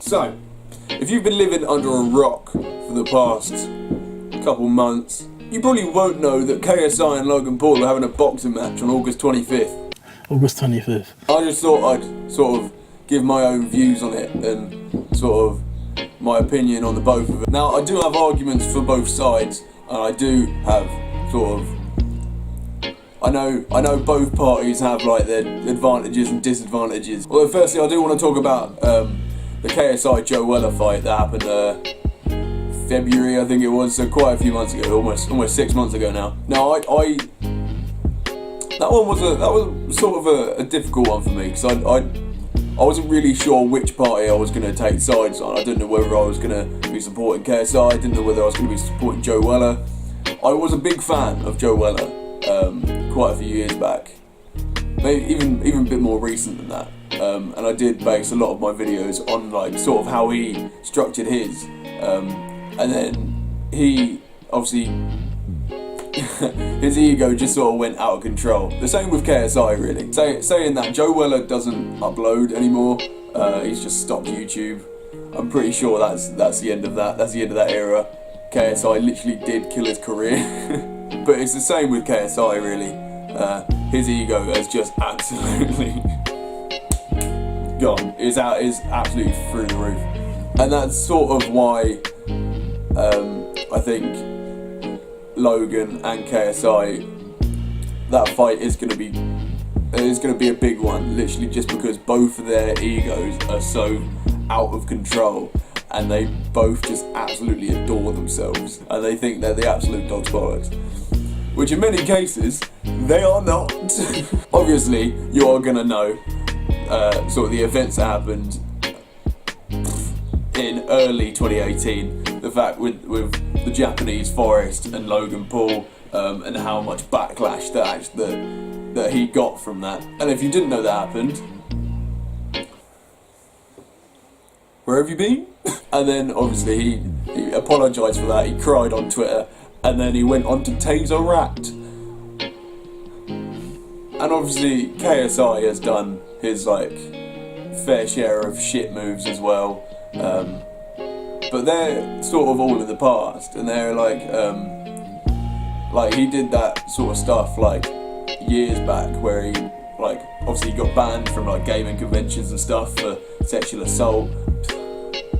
So, if you've been living under a rock for the past couple months, you probably won't know that KSI and Logan Paul are having a boxing match on August 25th. August 25th. I just thought I'd sort of give my own views on it and sort of my opinion on the both of it. Now, I do have arguments for both sides, and I do have sort of... I know both parties have like their advantages and disadvantages. Well, firstly, I do want to talk about the KSI Joe Weller fight that happened February, I think it was, so quite a few months ago, almost 6 months ago now. Now, that was sort of a difficult one for me, because I wasn't really sure which party I was going to take sides on. I didn't know whether I was going to be supporting KSI, I didn't know whether I was going to be supporting Joe Weller. I was a big fan of Joe Weller quite a few years back, maybe even a bit more recent than that. And I did base a lot of my videos on like sort of how he structured his, and then he obviously his ego just sort of went out of control. The same with KSI really. Saying that Joe Weller doesn't upload anymore, he's just stopped YouTube. I'm pretty sure that's the end of that. That's the end of that era. KSI literally did kill his career. But it's the same with KSI really. His ego has just absolutely gone. Is absolutely through the roof. And that's sort of why I think Logan and KSI, that fight is going to be a big one, literally just because both of their egos are so out of control, and they both just absolutely adore themselves, and they think they're the absolute dog's bollocks, which in many cases they are not. Obviously, you are going to know sort of the events that happened in early 2018. The fact with the Japanese Forest and Logan Paul, and how much backlash that he got from that. And if you didn't know that happened, where have you been? And then obviously he apologised for that, he cried on Twitter, and then he went on to taser Rat. And obviously KSI has done his like fair share of shit moves as well. But they're sort of all in the past, and they're like he did that sort of stuff like years back, where he like obviously got banned from like gaming conventions and stuff for sexual assault.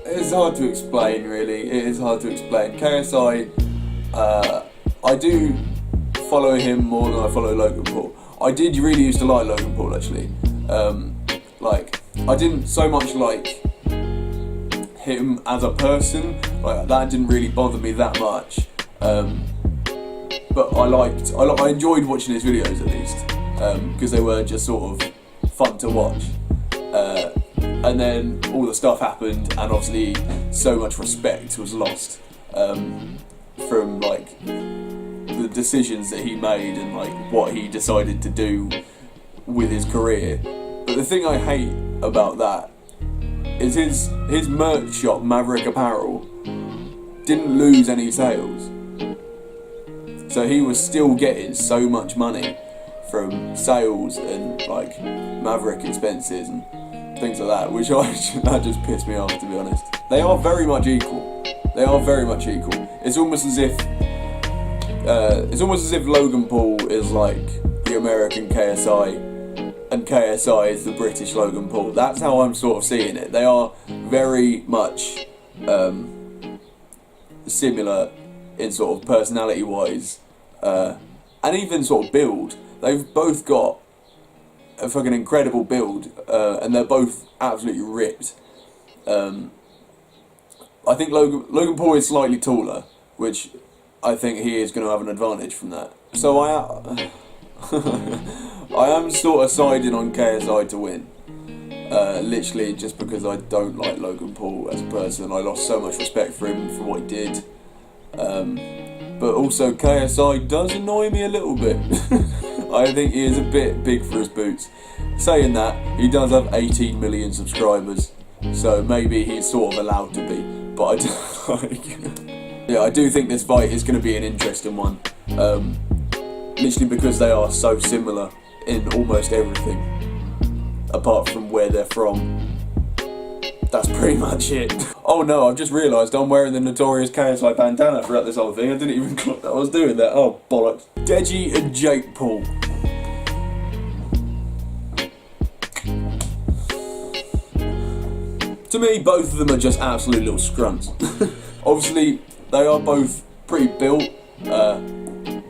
It's hard to explain really, it is hard to explain. KSI, I do follow him more than I follow Logan Paul. I did really used to like Logan Paul actually. Like I didn't so much like him as a person, like that didn't really bother me that much, but I enjoyed watching his videos at least, because they were just sort of fun to watch, and then all the stuff happened, and obviously so much respect was lost from like the decisions that he made and like what he decided to do with his career. But the thing I hate about that is his merch shop, Maverick Apparel, didn't lose any sales. So he was still getting so much money from sales and like Maverick expenses and things like that, which that just pissed me off, to be honest. They are very much equal. They are very much equal. It's almost as if Logan Paul is like the American KSI, and KSI is the British Logan Paul. That's how I'm sort of seeing it. They are very much similar in sort of personality wise, and even sort of build. They've both got a fucking incredible build, and they're both absolutely ripped. I think Logan Paul is slightly taller, which I think he is going to have an advantage from that. So I am sort of siding on KSI to win, literally just because I don't like Logan Paul as a person. I lost so much respect for him for what he did, but also KSI does annoy me a little bit. I think he is a bit big for his boots. Saying that, he does have 18 million subscribers, so maybe he's sort of allowed to be, but I do think this fight is going to be an interesting one, literally because they are so similar in almost everything. apart from where they're from. That's pretty much it. Oh no, I've just realised I'm wearing the notorious KSI bandana throughout this whole thing. I didn't even clock that I was doing that. Oh bollocks. Deji and Jake Paul. To me, both of them are just absolute little scrunts. Obviously, they are both pretty built.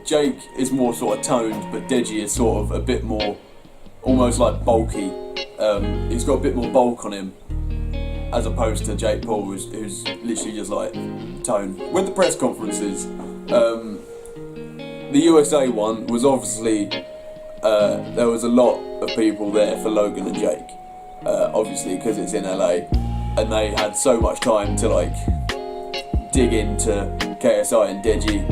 Jake is more sort of toned, but Deji is sort of a bit more, almost like bulky. He's got a bit more bulk on him, as opposed to Jake Paul, who's literally just like toned. With the press conferences, the USA one was obviously, there was a lot of people there for Logan and Jake, obviously because it's in LA, and they had so much time to like dig into KSI and Deji,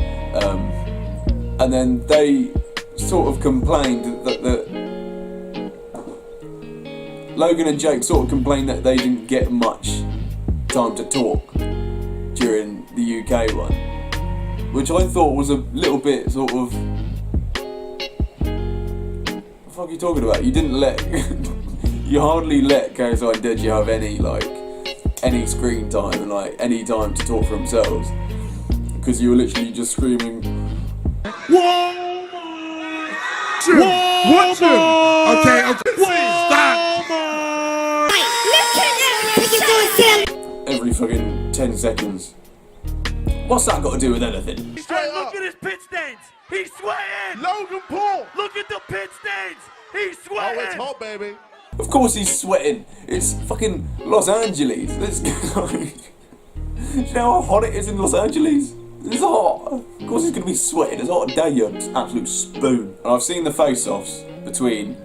and then they sort of complained that Logan and Jake sort of complained that they didn't get much time to talk during the UK one, which I thought was a little bit sort of, what the fuck are you talking about? You didn't let, you hardly let KSI and Deji have any screen time and like any time to talk for themselves, because you were literally just screaming, Whoa! What's him? Okay, stop! every fucking 10 seconds. What's that got to do with anything? Hey, look at his pit stains. He's sweating. Logan Paul! Look at the pit stains. He's Oh, sweating. it's hot, baby. Of course he's sweating. It's fucking Los Angeles. Let's go. You know how hot it is in Los Angeles? It's hot. Of course he's going to be sweating. It's hot day, you absolute spoon. And I've seen the face-offs between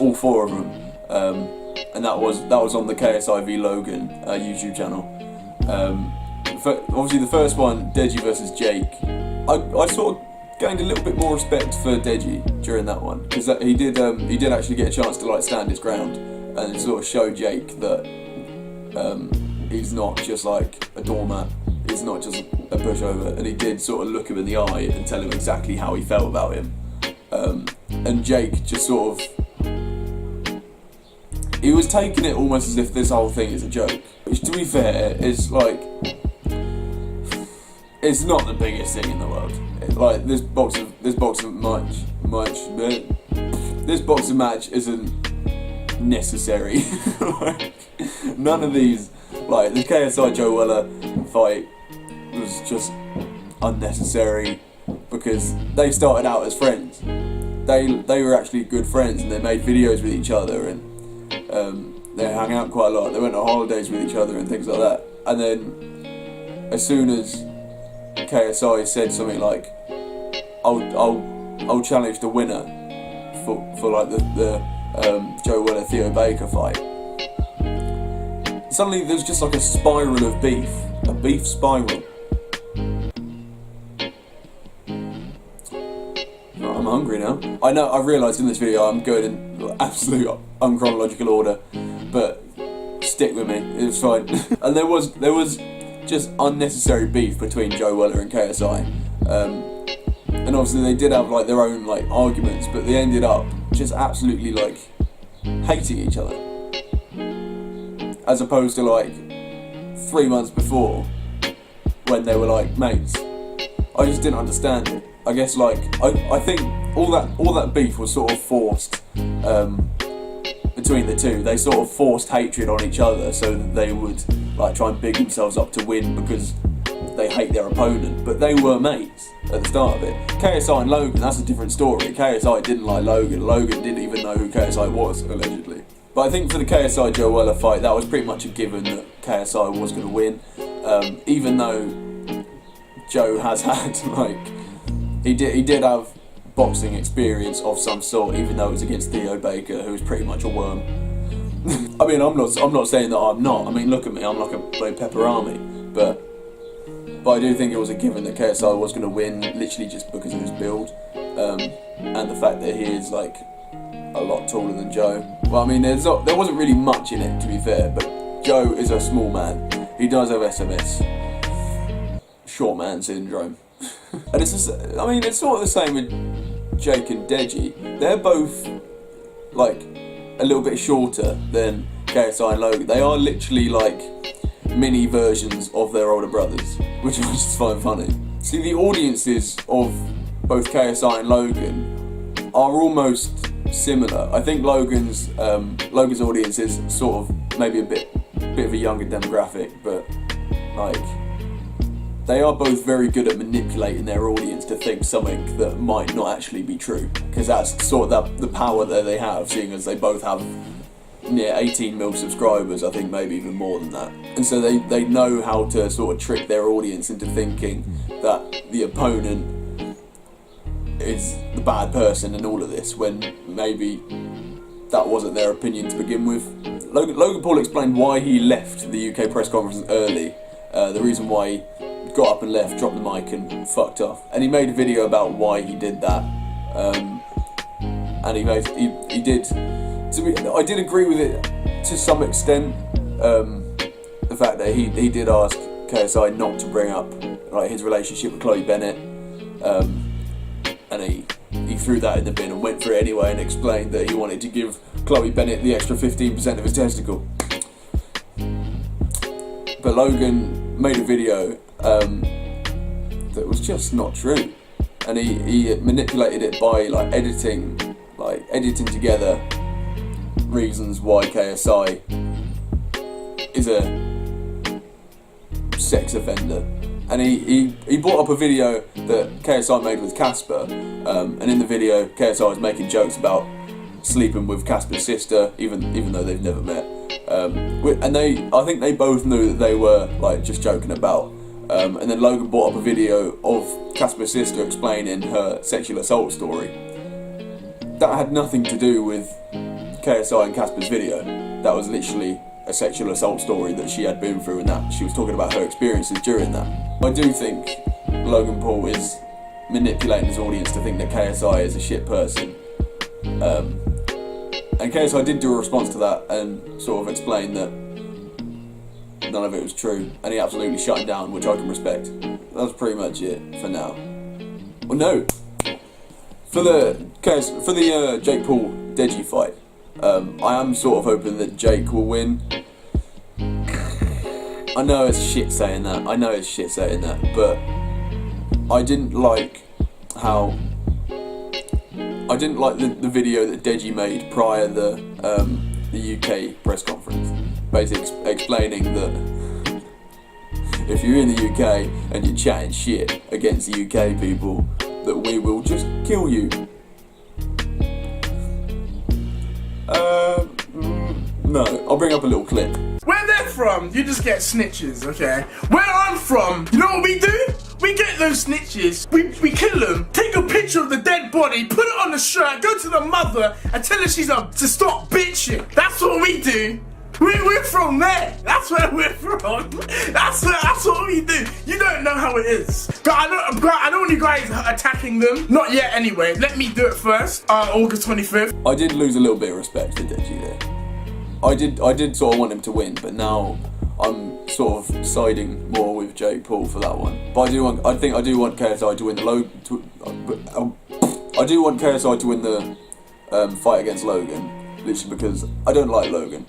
all four of them, and that was on the KSI v Logan YouTube channel. Obviously the first one, Deji versus Jake, I sort of gained a little bit more respect for Deji during that one, because he did actually get a chance to like stand his ground and sort of show Jake that he's not just like a doormat, he's not just a pushover, and he did sort of look him in the eye and tell him exactly how he felt about him. And Jake just sort of, he was taking it almost as if this whole thing is a joke, which to be fair is like, it's not the biggest thing in the world. Like this boxing match isn't necessary. Like, none of these, like the KSI Joe Weller fight was just unnecessary because they started out as friends. They were actually good friends and they made videos with each other and they hung out quite a lot. They went on holidays with each other and things like that. And then as soon as KSI said something like, I'll challenge the winner for like the Joe Weller Theo Baker fight, suddenly there's just like a spiral of beef, a beef spiral. I'm hungry now. I know, I've realised in this video I'm going in absolute unchronological order, but stick with me, it's fine. And there was just unnecessary beef between Joe Weller and KSI. And obviously they did have like their own like arguments, but they ended up just absolutely like hating each other. As opposed to like 3 months before when they were like mates. I just didn't understand it. I guess like I think all that beef was sort of forced between the two. They sort of forced hatred on each other so that they would like try and big themselves up to win because they hate their opponent. But they were mates at the start of it. KSI and Logan, that's a different story. KSI didn't like Logan. Logan didn't even know who KSI was, allegedly. But I think for the KSI Joe Weller fight, that was pretty much a given that KSI was going to win. Even though Joe has had like, he did have boxing experience of some sort, even though it was against Theo Baker, who was pretty much a worm. I mean, I'm not saying that I'm not. I mean, look at me, I'm like a bloody pepperami. But I do think it was a given that KSI was going to win, literally just because of his build, and the fact that he is like a lot taller than Joe. Well, I mean, there wasn't really much in it, to be fair. But Joe is a small man. He does have SMS, short man syndrome. And it's just, I mean, it's sort of the same with Jake and Deji. They're both like a little bit shorter than KSI and Logan. They are literally like mini versions of their older brothers, which I just find funny. See, the audiences of both KSI and Logan are almost similar. I think Logan's audience is sort of maybe a bit of a younger demographic, but like they are both very good at manipulating their audience to think something that might not actually be true, because that's sort of the power that they have, seeing as they both have near 18 mil subscribers, I think maybe even more than that. And so they know how to sort of trick their audience into thinking that the opponent is the bad person in all of this, when maybe that wasn't their opinion to begin with. Logan Paul explained why he left the UK press conference early, the reason why he got up and left, dropped the mic and fucked off. And he made a video about why he did that. And he did. I did agree with it to some extent. The fact that he did ask KSI not to bring up like his relationship with Chloe Bennett, and he threw that in the bin and went for it anyway, and explained that he wanted to give Chloe Bennett the extra 15% of his testicle. But Logan made a video that was just not true, and he manipulated it by like editing together reasons why KSI is a sex offender. And he brought up a video that KSI made with Casper, and in the video KSI was making jokes about sleeping with Casper's sister, even though they've never met. And I think they both knew that they were like just joking about. And then Logan brought up a video of Casper's sister explaining her sexual assault story. That had nothing to do with KSI and Casper's video. That was literally a sexual assault story that she had been through, and that she was talking about her experiences during that. I do think Logan Paul is manipulating his audience to think that KSI is a shit person. And KSI did do a response to that and sort of explained that none of it was true, and he absolutely shut him down, which I can respect. That's pretty much it for now. Well, no. For the Jake Paul Deji fight, I am sort of hoping that Jake will win. I know it's shit saying that, but I didn't like the video that Deji made prior to the UK press conference, basically explaining that if you're in the UK and you're chatting shit against the UK people, that we will just kill you. No, I'll bring up a little clip. Where they're from, you just get snitches, okay? Where I'm from, you know what we do? We get those snitches, we kill them, take a picture of the dead body, put it on the shirt, go to the mother and tell her to stop bitching. That's what we do. We're from there. That's where we're from. That's what we do. You don't know how it is. But I don't want you guys attacking them. Not yet anyway. Let me do it first. August 25th. I did lose a little bit of respect for Deji there. I did sort of want him to win, but now I'm sort of siding more with Jake Paul for that one. But I do want KSI to win the I do want KSI to win the fight against Logan, literally because I don't like Logan.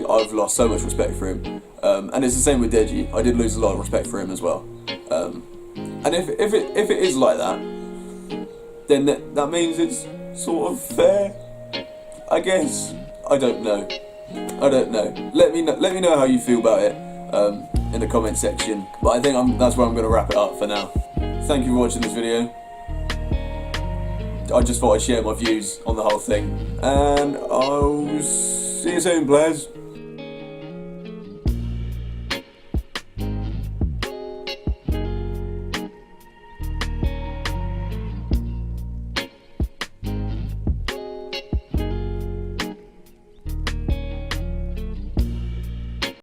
I've lost so much respect for him, and it's the same with Deji. I did lose a lot of respect for him as well. And if it is like that, then that means it's sort of fair, I guess. I don't know. Let me know how you feel about it in the comment section. But I think that's where I'm going to wrap it up for now. Thank you for watching this video. I just thought I'd share my views on the whole thing, and I'll see you soon, players.